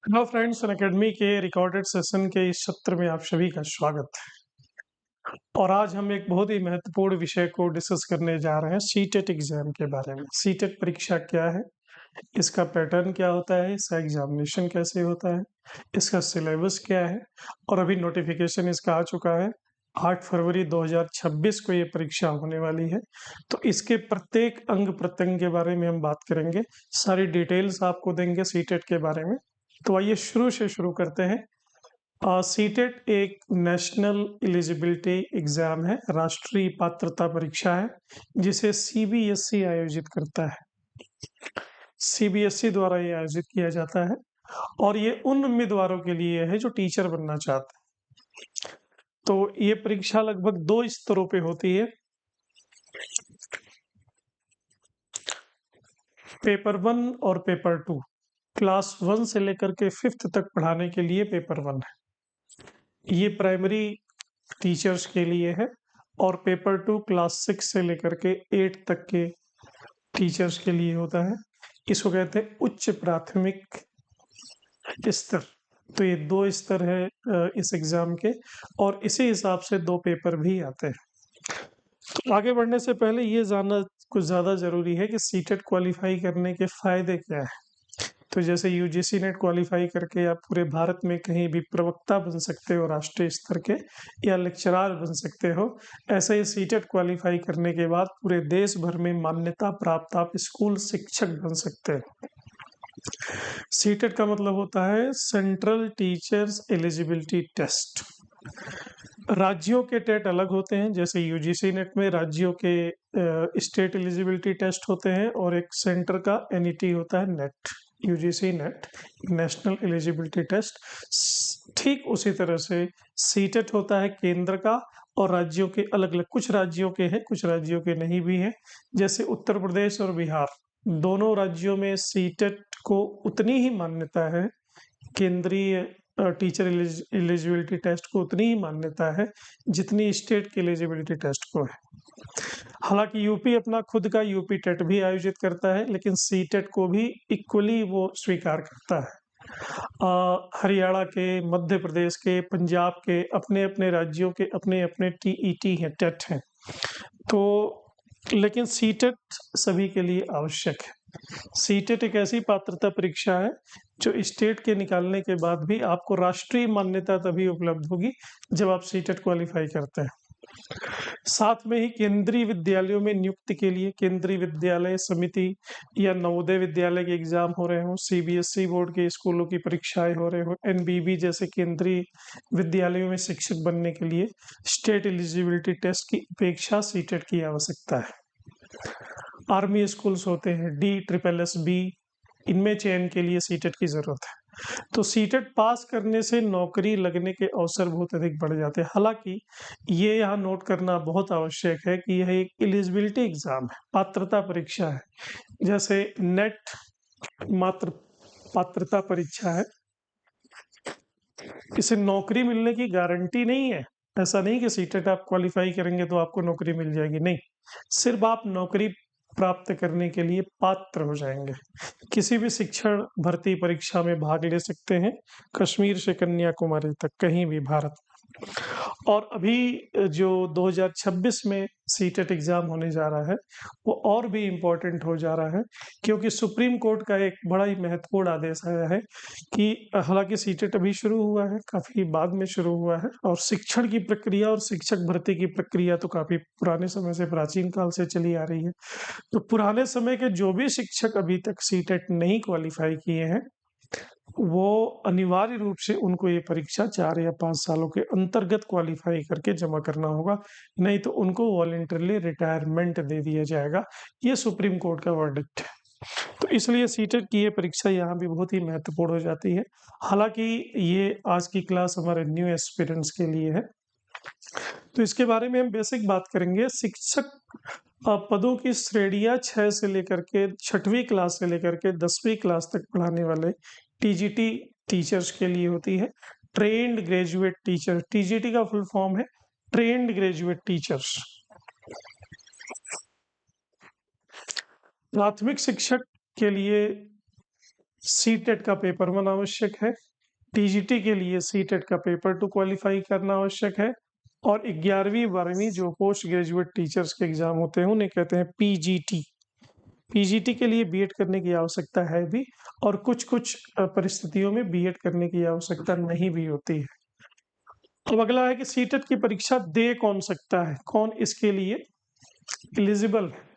Hello friends, Unacademy के recorded session के इस सत्र में आप सभी का स्वागत है। और आज हम एक बहुत ही महत्वपूर्ण विषय को डिस्कस करने जा रहे हैं, सीटेट एग्जाम के बारे में। सीटेट परीक्षा क्या है, इसका पैटर्न क्या होता है, इसका एग्जामिनेशन कैसे होता है, इसका सिलेबस क्या है। और अभी नोटिफिकेशन इसका आ चुका है। 8 फरवरी 2026 को ये परीक्षा होने वाली है। तो इसके प्रत्येक अंग प्रत्यंग के बारे में हम बात करेंगे, सारी डिटेल्स आपको देंगे सीटेट के बारे में। तो आइए शुरू से शुरू करते हैं। सीटेट एक नेशनल एलिजिबिलिटी एग्जाम है, राष्ट्रीय पात्रता परीक्षा है, जिसे सीबीएसई आयोजित करता है। सीबीएसई द्वारा ये आयोजित किया जाता है और ये उन उम्मीदवारों के लिए है जो टीचर बनना चाहते हैं। तो ये परीक्षा लगभग 2 स्तरों पे होती है। पेपर 1 और पेपर 2। क्लास 1 से लेकर के 5th तक पढ़ाने के लिए पेपर 1 है, ये प्राइमरी टीचर्स के लिए है। और पेपर 2 क्लास 6 से लेकर के 8 तक के टीचर्स के लिए होता है। इसको कहते हैं उच्च प्राथमिक स्तर। तो ये 2 स्तर है इस एग्जाम के, और इसी हिसाब से 2 पेपर भी आते हैं। तो आगे बढ़ने से पहले ये जानना कुछ ज़्यादा ज़रूरी है कि सीटेट क्वालिफाई करने के फ़ायदे क्या हैं। तो जैसे यूजीसी नेट क्वालिफाई करके आप पूरे भारत में कहीं भी प्रवक्ता बन सकते हो राष्ट्रीय स्तर के, या लेक्चरार बन सकते हो, ऐसे ही सीटेट क्वालिफाई करने के बाद पूरे देश भर में मान्यता प्राप्त आप स्कूल शिक्षक बन सकते हो। सीटेट का मतलब होता है सेंट्रल टीचर्स एलिजिबिलिटी टेस्ट। राज्यों के टेट अलग होते हैं, जैसे यूजीसी नेट में राज्यों के स्टेट एलिजिबिलिटी टेस्ट होते हैं, और एक सेंटर का एनईटी होता है, NET, UGC NET, national eligibility test. ठीक उसी तरह से सीटेट होता है केंद्र का, और राज्यों के अलग अलग, कुछ राज्यों के हैं, कुछ राज्यों के नहीं भी हैं। जैसे उत्तर प्रदेश और बिहार, दोनों राज्यों में सीटेट को उतनी ही मान्यता है, केंद्रीय टीचर एलिजिबिलिटी टेस्ट को उतनी ही मान्यता है जितनी स्टेट के एलिजिबिलिटी टेस्ट को है। हालांकि यूपी अपना खुद का यूपी टेट भी आयोजित करता है, लेकिन सी टेट को भी इक्वली वो स्वीकार करता है। हरियाणा के, मध्य प्रदेश के, पंजाब के अपने अपने राज्यों के अपने अपने टीईटी हैं, टेट हैं। तो लेकिन सी टेट सभी के लिए आवश्यक है। सीटेट एक ऐसी पात्रता परीक्षा है जो स्टेट के निकालने के बाद भी आपको राष्ट्रीय मान्यता तभी उपलब्ध होगी जब आप सीटेट क्वालिफाई करते हैं। साथ में ही केंद्रीय विद्यालयों में नियुक्ति के लिए केंद्रीय विद्यालय समिति या नवोदय विद्यालय के एग्जाम हो रहे हो, सीबीएसई बोर्ड के स्कूलों की परीक्षाएं हो रहे हो, एनबीबी जैसे केंद्रीय विद्यालयों में शिक्षक बनने के लिए स्टेट एलिजिबिलिटी टेस्ट की अपेक्षा सीटेट की आवश्यकता है। आर्मी स्कूल्स होते हैं, DSSS-B, इनमें चयन के लिए सीटेट की जरूरत है। तो सीटेट पास करने से नौकरी लगने के अवसर बहुत अधिक बढ़ जाते हैं। हालांकि ये यहाँ नोट करना बहुत आवश्यक है कि यह एक एलिजिबिलिटी एग्जाम है, पात्रता परीक्षा है। जैसे नेट मात्र पात्रता परीक्षा है, इसे नौकरी मिलने की गारंटी नहीं है। ऐसा नहीं कि सीटेट आप क्वालिफाई करेंगे तो आपको नौकरी मिल जाएगी, नहीं, सिर्फ आप नौकरी प्राप्त करने के लिए पात्र हो जाएंगे। किसी भी शिक्षण भर्ती परीक्षा में भाग ले सकते हैं, कश्मीर से कन्याकुमारी तक कहीं भी भारत में। और अभी जो 2026 में सीटेट एग्जाम होने जा रहा है वो और भी इम्पोर्टेंट हो जा रहा है, क्योंकि सुप्रीम कोर्ट का एक बड़ा ही महत्वपूर्ण आदेश आया है कि हालांकि सीटेट अभी शुरू हुआ है, काफी बाद में शुरू हुआ है, और शिक्षण की प्रक्रिया और शिक्षक भर्ती की प्रक्रिया तो काफी पुराने समय से, प्राचीन काल से चली आ रही है। तो पुराने समय के जो भी शिक्षक अभी तक सीटेट नहीं क्वालिफाई किए हैं, वो अनिवार्य रूप से उनको ये परीक्षा 4 या 5 सालों के अंतर्गत क्वालिफाई करके जमा करना होगा, नहीं तो उनको वॉलेंटरली रिटायरमेंट दे दिया जाएगा। ये सुप्रीम कोर्ट का वर्डिक्ट है। तो इसलिए सीटेट की ये परीक्षा यहाँ भी बहुत ही महत्वपूर्ण हो जाती है। हालांकि ये आज की क्लास हमारे न्यू एस्पिरेंट्स के लिए है, तो इसके बारे में हम बेसिक बात करेंगे। शिक्षक पदों की श्रेणियां 6 से लेकर के 6वीं क्लास से लेकर के 10वीं क्लास तक पढ़ाने वाले टीजीटी टीचर्स के लिए होती है। ट्रेन्ड ग्रेजुएट टीचर, टीजीटी का फुल फॉर्म है ट्रेन्ड ग्रेजुएट टीचर्स। प्राथमिक शिक्षक के लिए सीटेट का पेपर 1 आवश्यक है। टीजीटी के लिए सीटेट का पेपर 2 क्वालिफाई करना आवश्यक है। और 11वीं 12वीं जो पोस्ट ग्रेजुएट टीचर्स के एग्जाम होते हैं उन्हें कहते हैं पीजीटी। पीजीटी के लिए बीएड करने की आवश्यकता है भी, और कुछ कुछ परिस्थितियों में बीएड करने की आवश्यकता नहीं भी होती है। अब अगला है कि सीटेट की परीक्षा दे कौन सकता है, कौन इसके लिए एलिजिबल है।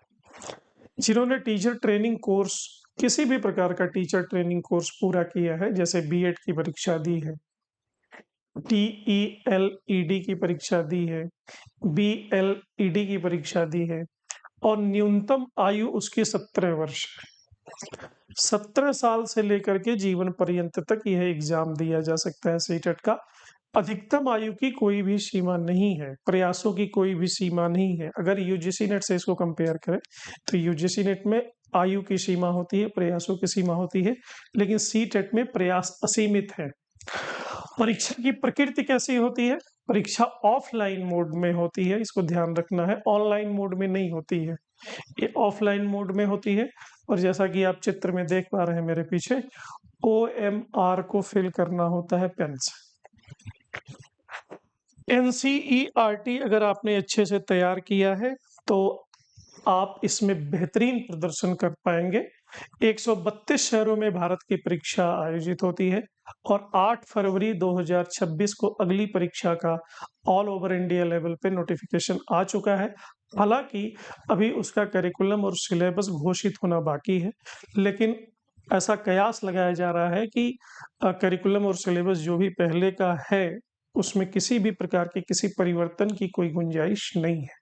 जिन्होंने टीचर ट्रेनिंग कोर्स, किसी भी प्रकार का टीचर ट्रेनिंग कोर्स पूरा किया है, जैसे बीएड की परीक्षा दी है, टीईएलईडी की परीक्षा दी है, बीएलईडी की परीक्षा दी है, और न्यूनतम आयु उसकी 17 वर्ष है। 17 साल से लेकर के जीवन पर्यंत तक यह एग्जाम दिया जा सकता है सीटेट का। अधिकतम आयु की कोई भी सीमा नहीं है, प्रयासों की कोई भी सीमा नहीं है। अगर यूजीसी नेट से इसको कंपेयर करें तो यूजीसी नेट में आयु की सीमा होती है, प्रयासों की सीमा होती है, लेकिन सीटेट में प्रयास असीमित है। परीक्षा की प्रकृति कैसी होती है? परीक्षा ऑफलाइन मोड में होती है, इसको ध्यान रखना है, ऑनलाइन मोड में नहीं होती है, ये ऑफलाइन मोड में होती है। और जैसा कि आप चित्र में देख पा रहे हैं मेरे पीछे, OMR को फिल करना होता है पेन से। NCERT अगर आपने अच्छे से तैयार किया है तो आप इसमें बेहतरीन प्रदर्शन कर पाएंगे। 132 शहरों में भारत की परीक्षा आयोजित होती है और 8 फरवरी 2026 को अगली परीक्षा का ऑल ओवर इंडिया लेवल पे नोटिफिकेशन आ चुका है। हालांकि अभी उसका करिकुलम और सिलेबस घोषित होना बाकी है, लेकिन ऐसा कयास लगाया जा रहा है कि करिकुलम और सिलेबस जो भी पहले का है उसमें किसी भी प्रकार के किसी परिवर्तन की कोई गुंजाइश नहीं है।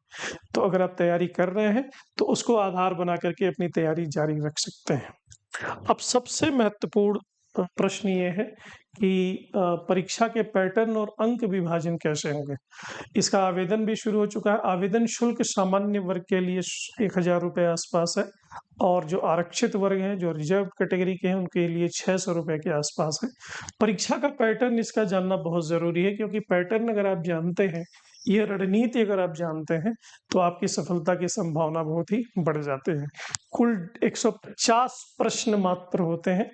तो अगर आप तैयारी कर रहे हैं तो उसको आधार बना करके अपनी तैयारी जारी रख सकते हैं। अब सबसे महत्वपूर्ण प्रश्न ये है कि परीक्षा के पैटर्न और अंक विभाजन कैसे होंगे। इसका आवेदन भी शुरू हो चुका है। आवेदन शुल्क सामान्य वर्ग के लिए 1000 रुपये आसपास है, और जो आरक्षित वर्ग हैं, जो रिजर्व कैटेगरी के हैं, उनके लिए 600 रुपये के आसपास है। परीक्षा का पैटर्न इसका जानना बहुत जरूरी है, क्योंकि पैटर्न अगर आप जानते हैं, ये रणनीति अगर आप जानते हैं, तो आपकी सफलता की संभावना बहुत ही बढ़ जाते हैं। कुल 150 प्रश्न मात्र होते हैं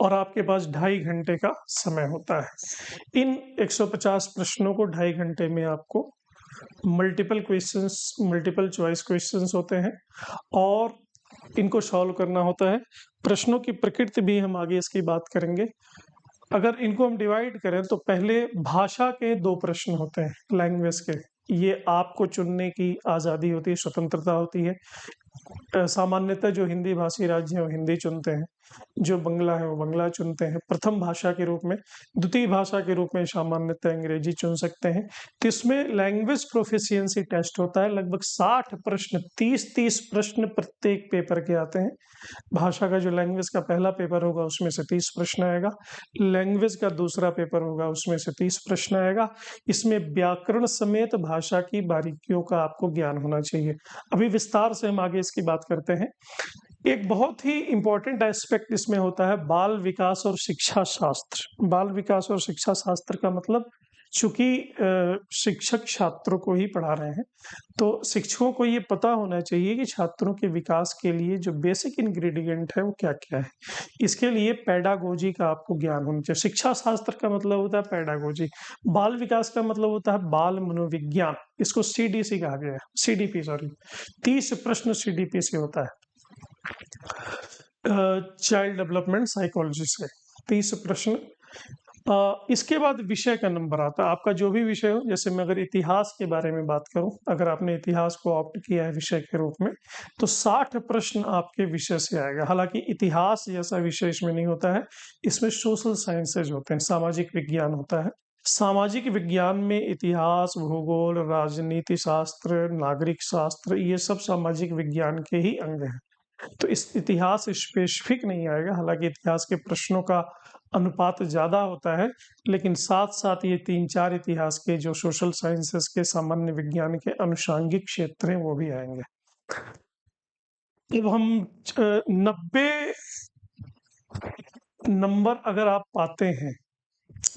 और आपके पास 2.5 घंटे का समय होता है। इन 150 प्रश्नों को 2.5 घंटे में आपको multiple questions, multiple choice questions होते हैं और इनको सॉल्व करना होता है। प्रश्नों की प्रकृति भी हम आगे इसकी बात करेंगे। अगर इनको हम डिवाइड करें तो पहले भाषा के 2 प्रश्न होते हैं, लैंग्वेज के। ये आपको चुनने की आज़ादी होती है, स्वतंत्रता होती है। सामान्यतः जो हिंदी भाषी राज्य है वो हिंदी चुनते हैं, जो बंगला है वो बंगला चुनते हैं प्रथम भाषा के रूप में। द्वितीय भाषा के रूप में सामान्यतः अंग्रेजी चुन सकते हैं। तो इसमें लैंग्वेज प्रोफिशिएंसी टेस्ट होता है। लगभग 60 प्रश्न, 30 प्रश्न प्रत्येक पेपर के आते हैं। भाषा का जो लैंग्वेज का पहला पेपर होगा उसमें से 30 प्रश्न आएगा, लैंग्वेज का दूसरा पेपर होगा उसमें से 30 प्रश्न आएगा। इसमें व्याकरण समेत भाषा की बारीकियों का आपको ज्ञान होना चाहिए। अभी विस्तार से हम आगे इसकी बात करते हैं। एक बहुत ही इंपॉर्टेंट एस्पेक्ट इसमें होता है बाल विकास और शिक्षा शास्त्र। बाल विकास और शिक्षा शास्त्र का मतलब, चूंकि शिक्षक छात्रों को ही पढ़ा रहे हैं, तो शिक्षकों को ये पता होना चाहिए कि छात्रों के विकास के लिए जो बेसिक इंग्रेडिएंट है वो क्या क्या है। इसके लिए पेडागोजी का आपको ज्ञान होना चाहिए। शिक्षा शास्त्र का मतलब होता है पेडागोजी। बाल विकास का मतलब होता है बाल मनोविज्ञान। इसको CDC कहा गया है, CDP सॉरी। 30 प्रश्न CDP से होता है, चाइल्ड डेवलपमेंट साइकोलॉजी से 30 प्रश्न। इसके बाद विषय का नंबर आता है। आपका जो भी विषय हो, जैसे मैं अगर इतिहास के बारे में बात करूं, अगर आपने इतिहास को ऑप्ट किया है विषय के रूप में, तो 60 प्रश्न आपके विषय से आएगा। हालांकि इतिहास जैसा विषय इसमें नहीं होता है, इसमें सोशल साइंसेज होते हैं, सामाजिक विज्ञान होता है। सामाजिक विज्ञान में इतिहास, भूगोल, राजनीति शास्त्र, नागरिक शास्त्र, ये सब सामाजिक विज्ञान के ही अंग हैं। तो इस इतिहास स्पेसिफिक नहीं आएगा। हालांकि इतिहास के प्रश्नों का अनुपात ज्यादा होता है, लेकिन साथ साथ ये 3-4 इतिहास के जो सोशल साइंसेस के, सामान्य विज्ञान के अनुषांगिक क्षेत्र हैं वो भी आएंगे। जब हम 90 नंबर अगर आप पाते हैं,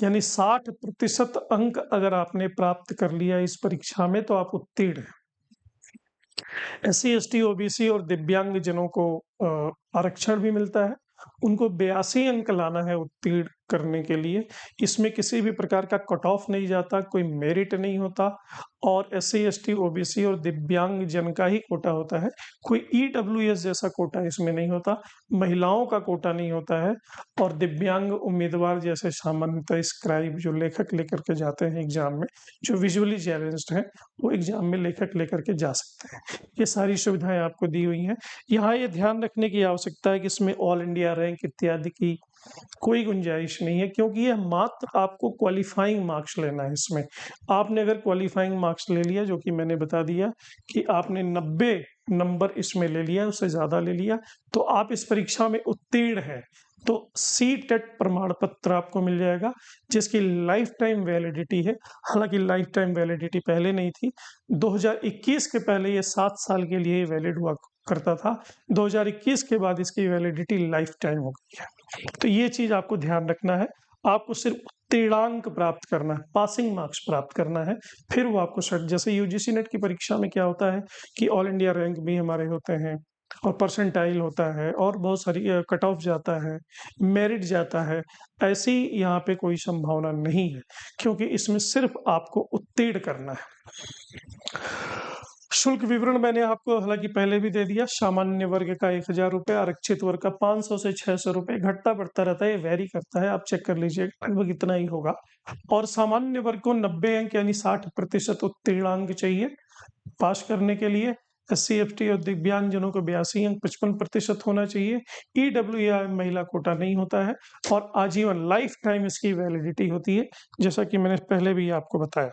यानी 60% अंक अगर आपने प्राप्त कर लिया इस परीक्षा में, तो आप उत्तीर्ण हैं। SC, ST, OBC और दिव्यांग जनों को आरक्षण भी मिलता है, उनको 82 अंक लाना है उत्तीर्ण करने के लिए। इसमें किसी भी प्रकार का कट ऑफ नहीं जाता, कोई मेरिट नहीं होता और एससी, एसटी, ओबीसी और दिव्यांग जन का ही कोटा होता है। कोई ईडब्ल्यूएस जैसा कोटा इसमें नहीं होता, महिलाओं का कोटा नहीं होता है और दिव्यांग उम्मीदवार जैसे सामान्यतः स्क्राइब जो लेखक लेकर के जाते हैं एग्जाम में, जो विजुअली चैलेंज्ड हैं, वो एग्जाम में लेखक लेकर के जा सकते हैं। ये सारी सुविधाएं आपको दी हुई हैं। यहाँ ये ध्यान रखने की आवश्यकता है कि इसमें ऑल इंडिया रैंक इत्यादि की कोई गुंजाइश नहीं है, क्योंकि यह मात्र आपको क्वालिफाइंग मार्क्स लेना है। इसमें आपने अगर क्वालिफाइंग मार्क्स ले लिया, जो कि मैंने बता दिया कि आपने 90 नंबर इसमें ले लिया, उससे ज्यादा ले लिया, तो आप इस परीक्षा में उत्तीर्ण हैं। तो सी टेट प्रमाण पत्र आपको मिल जाएगा, जिसकी लाइफ टाइम वैलिडिटी है। हालांकि लाइफ टाइम वैलिडिटी पहले नहीं थी, 2021 के पहले ये 7 साल के लिए वैलिड हुआ करता था। 2021 के बाद इसकी वैलिडिटी लाइफ टाइम हो गई है। तो ये चीज आपको ध्यान रखना है। आपको सिर्फ उत्तीर्णांक प्राप्त करना है, पासिंग मार्क्स प्राप्त करना है, फिर वो आपको सर्ट। जैसे यूजीसी नेट की परीक्षा में क्या होता है कि ऑल इंडिया रैंक भी हमारे होते हैं और परसेंटाइल होता है और बहुत सारी कट ऑफ जाता है, मेरिट जाता है। ऐसी यहाँ पे कोई संभावना नहीं है, क्योंकि इसमें सिर्फ आपको उत्तीर्ण करना है। शुल्क विवरण मैंने आपको हालांकि पहले भी दे दिया। सामान्य वर्ग का 1000 रुपये, आरक्षित वर्ग का 500 से 600 रुपये, घटता बढ़ता रहता है, ये वेरी करता है, आप चेक कर लीजिएगा, लगभग इतना ही होगा। और सामान्य वर्ग को 90 अंक यानी 60% उत्तीर्णांक चाहिए पास करने के लिए। एससी, एसटी और दिव्यांगजनों को 82 अंक 55% होना चाहिए। ईडब्ल्यूआई महिला कोटा नहीं होता है और आजीवन लाइफ टाइम इसकी वैलिडिटी होती है, जैसा कि मैंने पहले भी आपको बताया।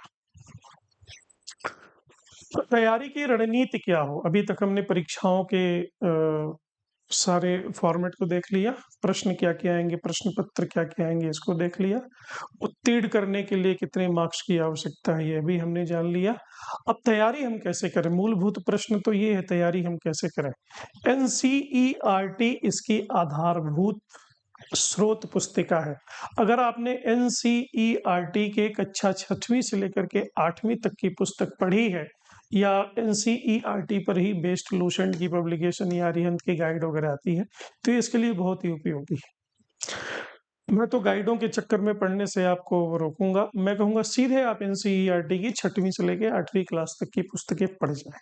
तैयारी की रणनीति क्या हो? अभी तक हमने परीक्षाओं के सारे फॉर्मेट को देख लिया, प्रश्न क्या क्या आएंगे, प्रश्न पत्र क्या क्या आएंगे, इसको देख लिया। उत्तीर्ण करने के लिए कितने मार्क्स की आवश्यकता है, ये भी हमने जान लिया। अब तैयारी हम कैसे करें? मूलभूत प्रश्न तो ये है, तैयारी हम कैसे करें? एनसीईआरटी इसकी आधारभूत स्रोत पुस्तिका है। अगर आपने एनसीईआरटी के कक्षा 6वीं से लेकर के 8वीं तक की पुस्तक पढ़ी है, या एनसीईआरटी पर ही बेस्ड लूसेंट की पब्लिकेशन या अरिहंत की गाइड वगैरह आती है, तो ये इसके लिए बहुत ही उपयोगी है। मैं तो गाइडों के चक्कर में पढ़ने से आपको रोकूंगा। मैं कहूंगा सीधे आप एनसीईआरटी की 6वीं से लेकर 8वीं क्लास तक की पुस्तकें पढ़ जाएं।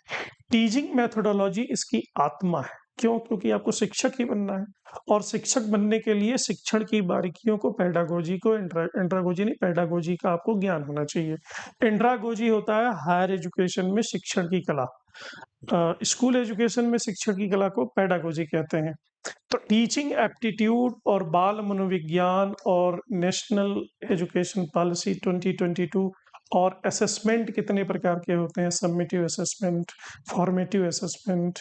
टीचिंग मेथोडोलॉजी इसकी आत्मा है। क्यों? क्योंकि आपको शिक्षक ही बनना है और शिक्षक बनने के लिए शिक्षण की बारीकियों को, पेडागोजी को, एंड्रागोजी नहीं, पेडागोजी का आपको ज्ञान होना चाहिए। एंड्रागोजी होता है हायर एजुकेशन में शिक्षण की कला, स्कूल एजुकेशन में शिक्षण की कला को पेडागोजी कहते हैं। तो टीचिंग एप्टीट्यूड और बाल मनोविज्ञान और नेशनल एजुकेशन पॉलिसी 2022 और असेसमेंट कितने प्रकार के होते हैं, submissive assessment, formative assessment,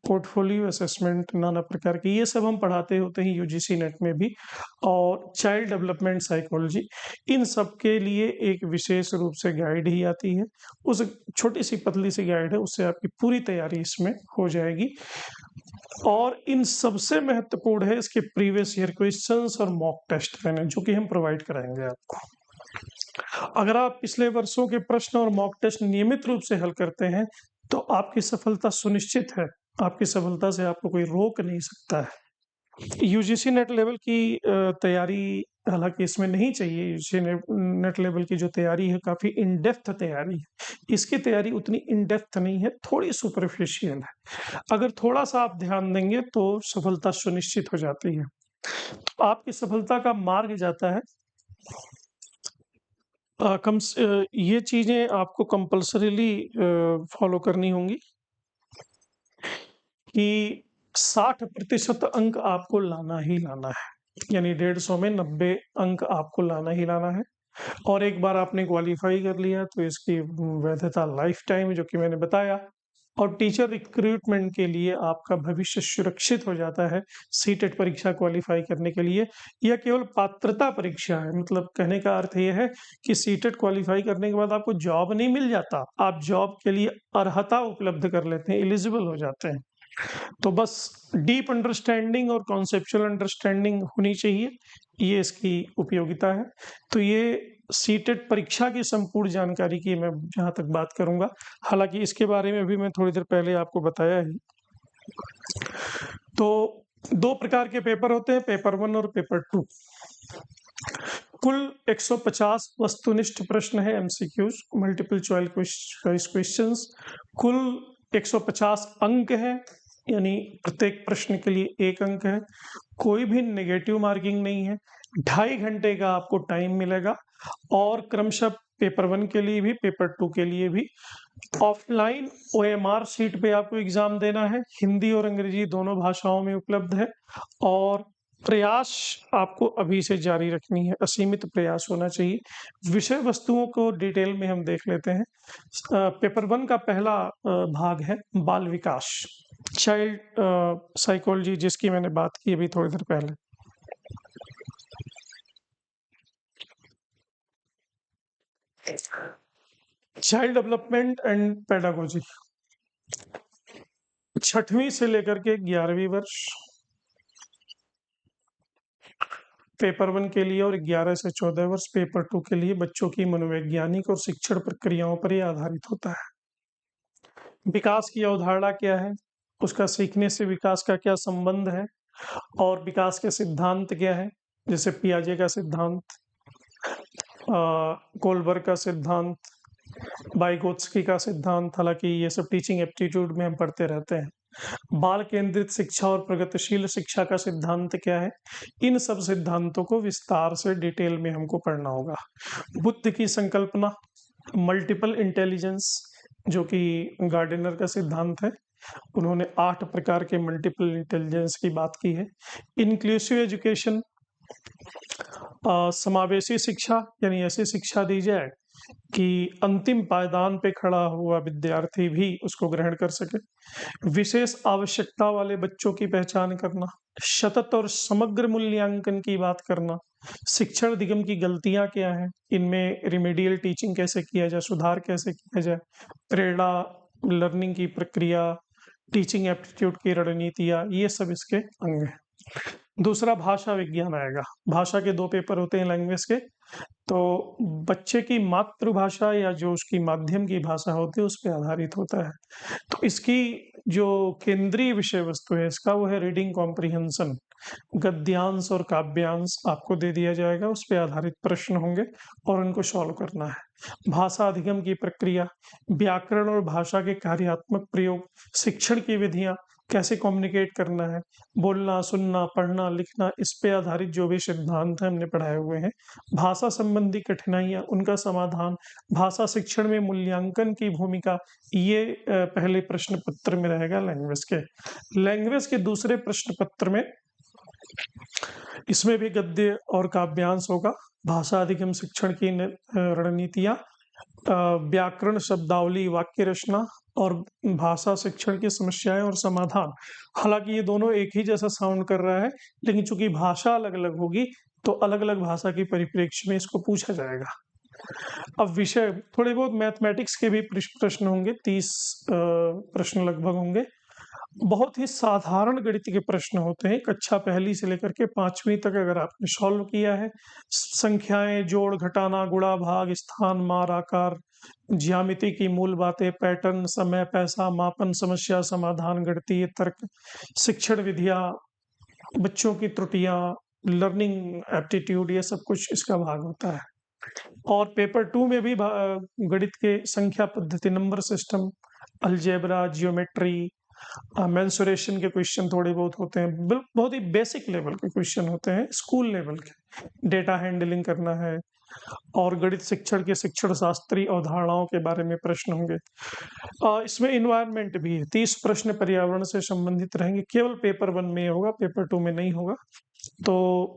portfolio assessment, नाना प्रकार के, ये सब हम पढ़ाते होते हैं यूजीसी नेट में भी। और चाइल्ड डेवलपमेंट साइकोलॉजी, इन सब के लिए एक विशेष रूप से गाइड ही आती है। उस छोटी सी पतली सी गाइड है, उससे आपकी पूरी तैयारी इसमें हो जाएगी। और इन सबसे महत्वपूर्ण है इसके प्रीवियस ईयर क्वेश्चंस और मॉक टेस्ट देने, जो कि हम प्रोवाइड कराएंगे आपको। अगर आप पिछले वर्षों के प्रश्न और मॉक टेस्ट नियमित रूप से हल करते हैं, तो आपकी सफलता सुनिश्चित है। आपकी सफलता से आपको कोई रोक नहीं सकता है। यूजीसी नेट लेवल की तैयारी हालांकि इसमें नहीं चाहिए। यूजीसी नेट लेवल की जो तैयारी है काफी इन डेप्थ तैयारी है। इसकी तैयारी उतनी इन डेप्थ नहीं है, थोड़ी सुपरफिशियल है। अगर थोड़ा सा आप ध्यान देंगे तो सफलता सुनिश्चित हो जाती है। तो आपकी सफलता का मार्ग जाता है ये चीजें आपको कंपल्सरीली फॉलो करनी होंगी कि 60% अंक आपको लाना ही लाना है, यानी 150 में 90 अंक आपको लाना ही लाना है। और एक बार आपने क्वालिफाई कर लिया तो इसकी वैधता लाइफ टाइम, जो कि मैंने बताया। और टीचर रिक्रूटमेंट के लिए आपका भविष्य सुरक्षित हो जाता है। सीटेट परीक्षा क्वालिफाई करने के लिए यह केवल पात्रता परीक्षा है। मतलब कहने का अर्थ यह है कि सीटेट क्वालिफाई करने के बाद आपको जॉब नहीं मिल जाता, आप जॉब के लिए अर्हता उपलब्ध कर लेते हैं, एलिजिबल हो जाते हैं। तो बस डीप अंडरस्टैंडिंग और कॉन्सेप्चुअल अंडरस्टैंडिंग होनी चाहिए, ये इसकी उपयोगिता है। तो ये सीटेट परीक्षा की संपूर्ण जानकारी की मैं जहां तक बात करूंगा, हालांकि इसके बारे में भी मैं थोड़ी देर पहले आपको बताया ही। तो दो प्रकार के पेपर होते हैं, पेपर 1 और पेपर 2। कुल 150 वस्तुनिष्ठ प्रश्न है, एमसीक्यूज, मल्टीपल चॉइस क्वेश्चंस। कुल 150 अंक है, यानी प्रत्येक प्रश्न के लिए 1 अंक है। कोई भी नेगेटिव मार्किंग नहीं है। 2.5 घंटे का आपको टाइम मिलेगा और क्रमशः पेपर 1 के लिए भी, पेपर 2 के लिए भी ऑफलाइन OMR शीट पे आपको एग्जाम देना है। हिंदी और अंग्रेजी दोनों भाषाओं में उपलब्ध है और प्रयास आपको अभी से जारी रखनी है, असीमित प्रयास होना चाहिए। विषय वस्तुओं को डिटेल में हम देख लेते हैं। पेपर 1 का पहला भाग है बाल विकास, चाइल्ड साइकोलॉजी, जिसकी मैंने बात की अभी थोड़ी देर पहले। चाइल्ड डेवलपमेंट एंड पेडागोजी, 6वीं से लेकर के 11वीं वर्ष पेपर 1 के लिए और 11 से 14 वर्ष पेपर 2 के लिए बच्चों की मनोवैज्ञानिक और शिक्षण प्रक्रियाओं पर ही आधारित होता है। विकास की अवधारणा क्या है, उसका सीखने से विकास का क्या संबंध है और विकास के सिद्धांत क्या है, जैसे पियाजे का सिद्धांत, कोलबर्ग का सिद्धांत, वाइगोत्स्की का सिद्धांत। हालांकि ये सब टीचिंग एप्टीट्यूड में हम पढ़ते रहते हैं। बाल केंद्रित शिक्षा और प्रगतिशील शिक्षा का सिद्धांत क्या है, इन सब सिद्धांतों को विस्तार से डिटेल में हमको पढ़ना होगा। बुद्ध की संकल्पना, मल्टीपल इंटेलिजेंस, जो कि गार्डनर का सिद्धांत है, उन्होंने 8 प्रकार के मल्टीपल इंटेलिजेंस की बात की है। इंक्लूसिव एजुकेशन, समावेशी शिक्षा, यानी ऐसी शिक्षा दी जाए कि अंतिम पायदान पे खड़ा हुआ विद्यार्थी भी उसको ग्रहण कर सके। विशेष आवश्यकता वाले बच्चों की पहचान करना, सतत और समग्र मूल्यांकन की बात करना, शिक्षण अधिगम की गलतियां क्या हैं, इनमें रिमेडियल टीचिंग कैसे किया जाए, सुधार कैसे किया जाए, प्रेरणा, लर्निंग की प्रक्रिया, टीचिंग एप्टीट्यूड की रणनीतियां, ये सब इसके अंग हैं। दूसरा भाषा विज्ञान आएगा। भाषा के 2 पेपर होते हैं लैंग्वेज के, तो बच्चे की मातृभाषा या जो उसकी माध्यम की भाषा होती है उस पर आधारित होता है। तो इसकी जो केंद्रीय विषय वस्तु है इसका, वो है रीडिंग कॉम्प्रिहेंशन। गद्यांश और काव्यांश आपको दे दिया जाएगा, उस पर आधारित प्रश्न होंगे और उनको सॉल्व करना है। भाषा अधिगम की प्रक्रिया, व्याकरण और भाषा के कार्यात्मक प्रयोग, शिक्षण की विधियां, कैसे कम्युनिकेट करना है, बोलना, सुनना, पढ़ना, लिखना, इस पे आधारित जो भी सिद्धांत है हमने पढ़ाए हुए हैं। भाषा संबंधी कठिनाइयां, उनका समाधान, भाषा शिक्षण में मूल्यांकन की भूमिका, ये पहले प्रश्न पत्र में रहेगा लैंग्वेज के। लैंग्वेज के दूसरे प्रश्न पत्र में इसमें भी गद्य और काव्यांश होगा। भाषा अधिगम शिक्षण की रणनीतियां, व्याकरण, शब्दावली, वाक्य रचना और भाषा शिक्षण की समस्याएं और समाधान। हालांकि ये दोनों एक ही जैसा साउंड कर रहा है, लेकिन चूंकि भाषा अलग अलग होगी तो अलग अलग भाषा की परिप्रेक्ष्य में इसको पूछा जाएगा। अब विषय, थोड़े बहुत मैथमेटिक्स के भी प्रश्न होंगे, 30 प्रश्न लगभग होंगे। बहुत ही साधारण गणित के प्रश्न होते हैं, कक्षा पहली से लेकर के 5वीं तक अगर आपने सॉल्व किया है, संख्याएं, जोड़, घटाना, गुणा, भाग, स्थान, मार, आकार, ज्यामिति की मूल बातें, पैटर्न, समय, पैसा, मापन, समस्या समाधान, गणितीय तर्क, शिक्षण विधियां, बच्चों की त्रुटियां, लर्निंग एप्टीट्यूड, ये सब कुछ इसका भाग होता है। और पेपर 2 में भी गणित के संख्या पद्धति, number system, algebra, geometry, mensuration के क्वेश्चन थोड़े बहुत होते हैं। बहुत ही बेसिक लेवल के क्वेश्चन होते हैं, स्कूल लेवल के। डेटा हैंडलिंग करना है और गणित शिक्षण के शिक्षण शास्त्री अवधारणाओं के बारे में प्रश्न होंगे। इसमें इन्वायरमेंट भी है, 30 प्रश्न पर्यावरण से संबंधित रहेंगे। केवल पेपर 1 में होगा, पेपर 2 में नहीं होगा। तो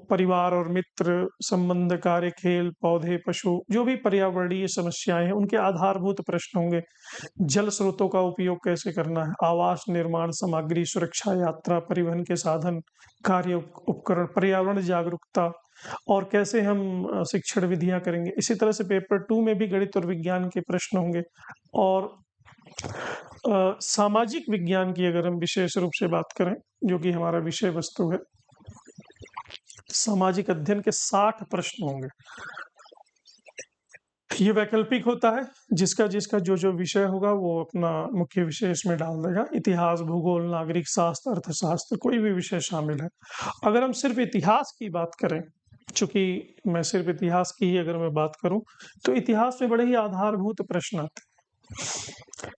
परिवार और मित्र संबंध, कार्य, खेल, पौधे, पशु, जो भी पर्यावरणीय समस्याएं हैं उनके आधारभूत प्रश्न होंगे। जल स्रोतों का उपयोग कैसे करना है, आवास निर्माण, सामग्री सुरक्षा, यात्रा, परिवहन के साधन, कार्य उपकरण, पर्यावरण जागरूकता और कैसे हम शिक्षण विधियां करेंगे। इसी तरह से पेपर 2 में भी गणित और विज्ञान के प्रश्न होंगे। और सामाजिक विज्ञान की अगर हम विशेष रूप से बात करें, जो कि हमारा विषय वस्तु है, सामाजिक अध्ययन के 60 प्रश्न होंगे। ये वैकल्पिक होता है, जिसका जिसका जो जो विषय होगा वो अपना मुख्य विषय इसमें डाल देगा। इतिहास, भूगोल, नागरिक शास्त्र, अर्थशास्त्र, कोई भी विषय शामिल है। अगर हम सिर्फ इतिहास की बात करें, चूंकि मैं सिर्फ इतिहास की ही अगर मैं बात करूं, तो इतिहास में बड़े ही आधारभूत प्रश्न आते हैं।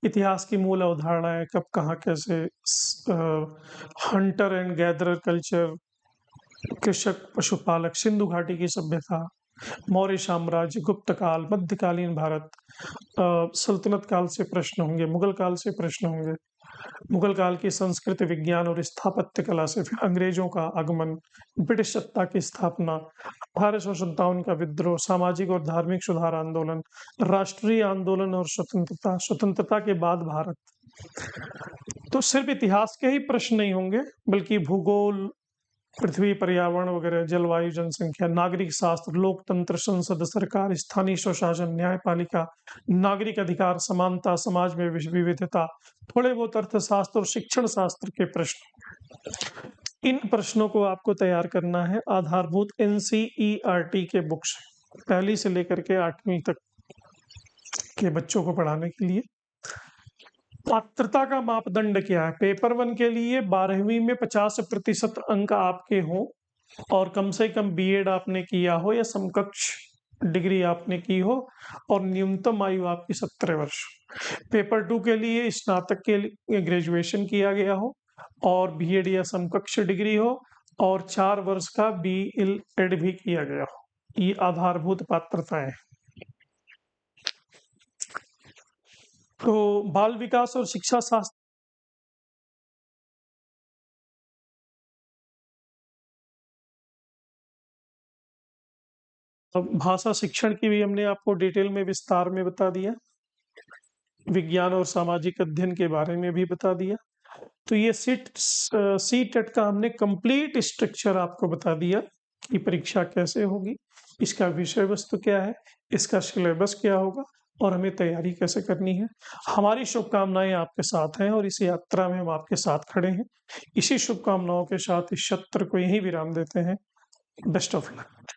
इतिहास की मूल अवधारणाएं, कब, कहाँ, कैसे, हंटर एंड गैदरर कल्चर, कृषक, पशुपालक, सिंधु घाटी की सभ्यता, मौर्य साम्राज्य, गुप्त काल, मध्यकालीन भारत, सल्तनत काल से प्रश्न होंगे, मुगल काल से प्रश्न होंगे, मुगल काल की संस्कृति, विज्ञान और स्थापत्य कला से, फिर अंग्रेजों का आगमन, ब्रिटिश सत्ता की स्थापना, 1857 का विद्रोह, सामाजिक और धार्मिक सुधार आंदोलन, राष्ट्रीय आंदोलन और स्वतंत्रता, स्वतंत्रता के बाद भारत। तो सिर्फ इतिहास के ही प्रश्न नहीं होंगे, बल्कि भूगोल, पृथ्वी, पर्यावरण वगैरह, जलवायु, जनसंख्या, नागरिक शास्त्र, लोकतंत्र, संसद, सरकार, स्थानीय स्वशासन, न्यायपालिका, नागरिक अधिकार, समानता, समाज में विविधता, थोड़े बहुत अर्थशास्त्र और शिक्षण शास्त्र के प्रश्न। इन प्रश्नों को आपको तैयार करना है आधारभूत NCERT के बुक्स, पहली से लेकर के 8वीं तक के बच्चों को पढ़ाने के लिए। पात्रता का मापदंड क्या है? पेपर 1 के लिए 12वीं में 50% अंक आपके हों और कम से कम B.Ed आपने किया हो या समकक्ष डिग्री आपने की हो और न्यूनतम आयु आपकी 17 वर्ष। पेपर 2 के लिए स्नातक के लिए ग्रेजुएशन किया गया हो और B.Ed या समकक्ष डिग्री हो और 4 वर्ष का B.Ed भी किया गया हो। ये आधारभूत पात्रताएं। तो बाल विकास और शिक्षा शास्त्र, भाषा शिक्षण की भी हमने आपको डिटेल में विस्तार में बता दिया, विज्ञान और सामाजिक अध्ययन के बारे में भी बता दिया। तो ये CTET का हमने कंप्लीट स्ट्रक्चर आपको बता दिया कि परीक्षा कैसे होगी, इसका विषय वस्तु क्या है, इसका सिलेबस क्या होगा और हमें तैयारी कैसे करनी है। हमारी शुभकामनाएं आपके साथ हैं और इस यात्रा में हम आपके साथ खड़े हैं। इसी शुभकामनाओं के साथ इस सत्र को यहीं विराम देते हैं। Best of luck.